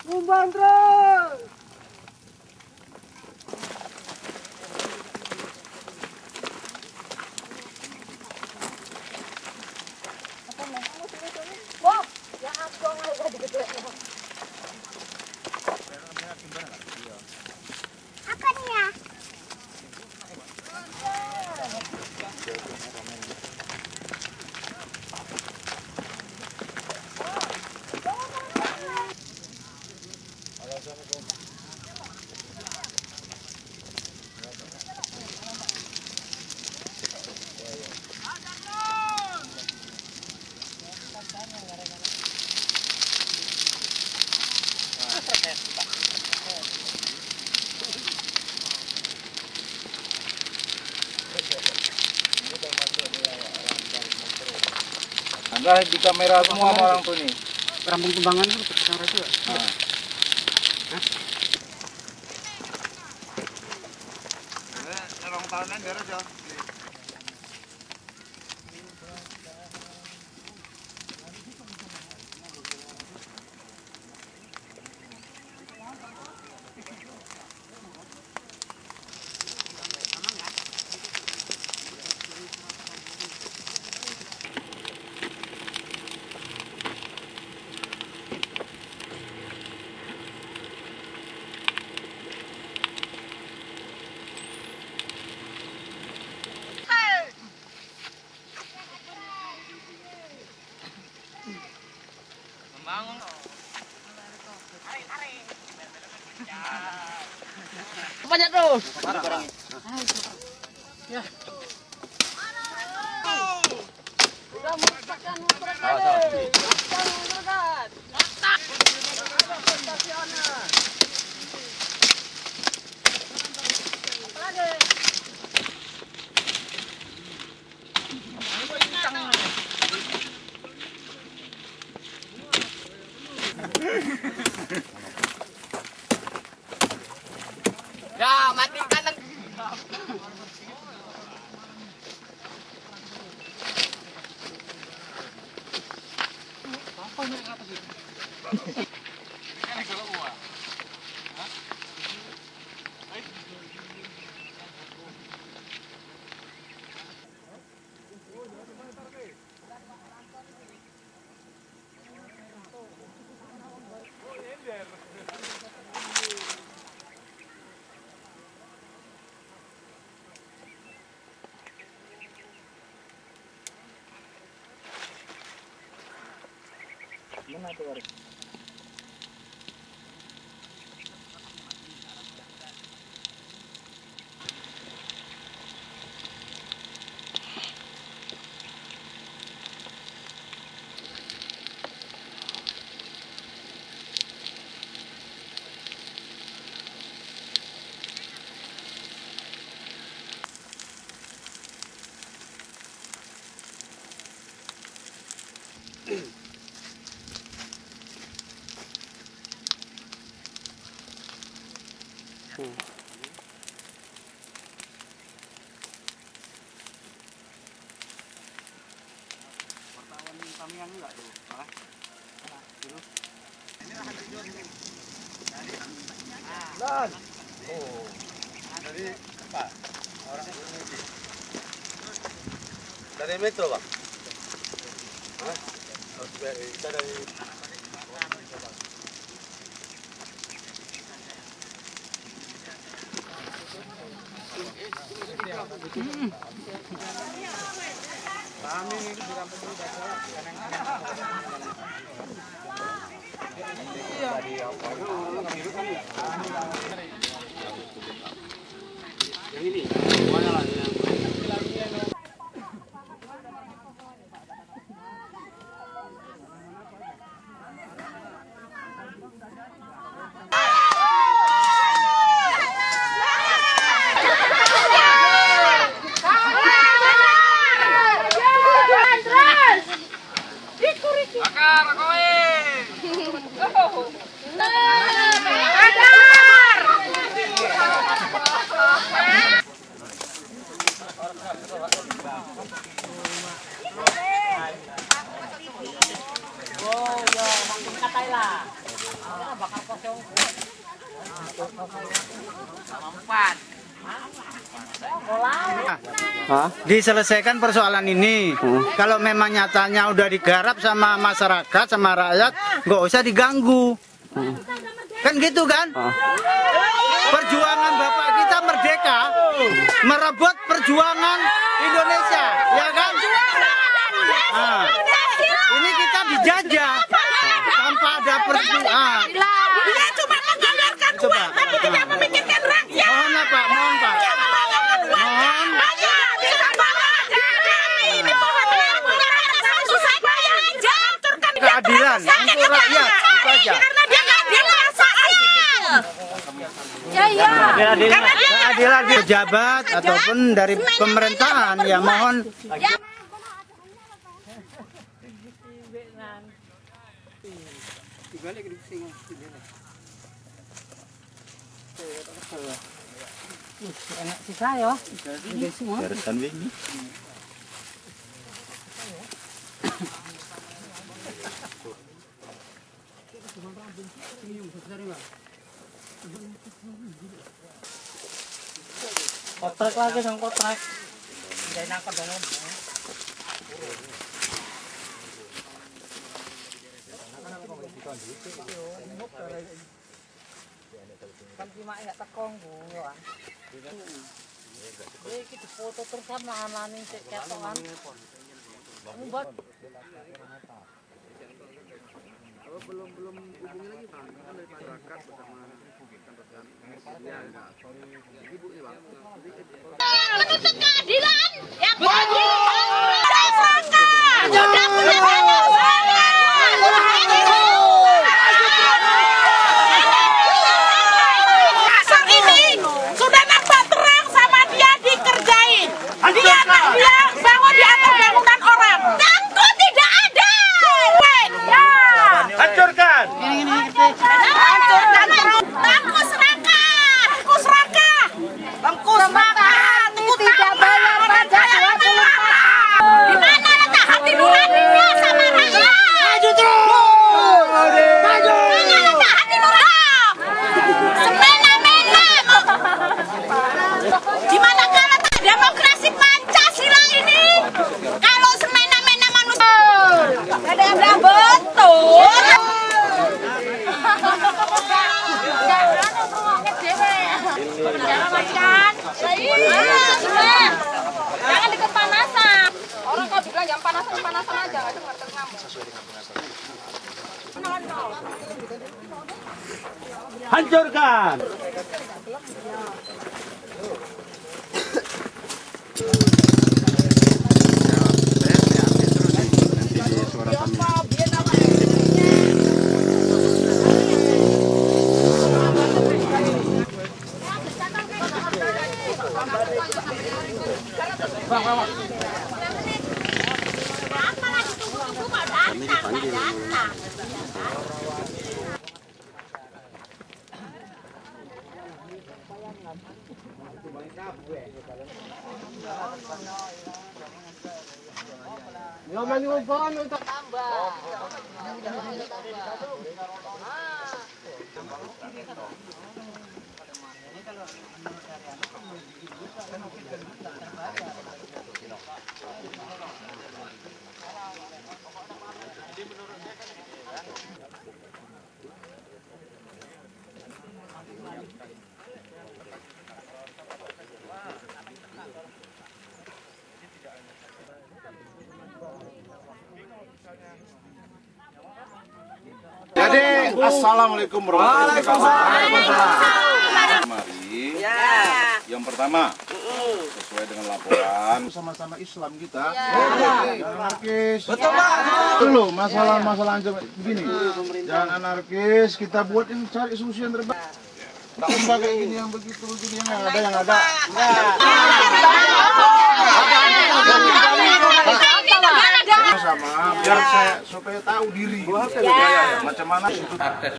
Kumbang terus. Wah, ya aku nggak gede. Apanya? Anda di kamera semua sama orang tuh nih. Rambung kembangan itu cara itu. Nah. Orang tahunan beres ya. Membangun. Banyak terus. Ya. Sudah merusakkan motor kali. Merusakkan. Ya, matikan. Apa ini yang atas itu? Ini kalau uang. Hah? Mana tuh Waris? Wartawan kami yang enggak tuh, malah dulu. Dan, oh, dari apa? Orang ini. Dari metro bang. Hah? Kita dari. Kami ini di kampung ini yang ini semuanya lah yang Bakar kowe. Oh, ya, makin katai lah. Diselesaikan persoalan ini. Kalau memang nyatanya udah digarap sama masyarakat, sama rakyat, nggak usah diganggu. Kan gitu kan? Perjuangan Bapak kita merdeka, merebut perjuangan Indonesia, ya kan? Nah, ini kita dijajah tanpa ada perjuangan. Dia cuma menggambarkan uang, tapi tidak memikirkan rakyat. Mohon apa? Mohon Pak. Mohon. Keadilan untuk rakyat, itu aja. Karena dia nggak biasa Keadilan pejabat ataupun dari pemerintahan, ya mohon. Enak sih saya. Beresan ini. Kotrek lagi sang kotrek. Jangan angkat dong. Kan cuma enggak tekong gua. Iki foto terus sama anane cek ketokan. Mbak belum hubungi lagi Bang, kan dari masyarakat bersama ibu ini Bang. keadilan yang kasar ini sudah nampak terang sama dia dikerjain. Dia bangun di atas bangunan orang. Tangku tidak ada. Ya. Hancurkan! Hancurkan terus. Tangku serakah. Tangku serakah. Tangku serakah. Tidak bayar pajak 20%. Di mana letak hati nuraninya sama rakyat? Maju terus. Maju. Mana letak hati nurani? Semena-mena. Di manakah letak demokrasi Pancasila ini? Kalau semena-mena manusia. Ada betul. Jangan deket panasan. Orang kalau bilang jangan panasan aja. Nggak dengar ngamuk. Hancurkan! Kami dipanggil. Jadi, assalamualaikum warahmatullahi wabarakatuh. Mari, yang pertama, sesuai dengan laporan, sama-sama Islam kita. Jangan anarkis. Betul Pak. Dulu masalah-masalah ancaman begini. Jangan anarkis. Kita buatin cari solusi yang terbaik. Tak usah kayak gini yang begitu begini yang ada. Sama biar saya supaya tahu diri macam mana itu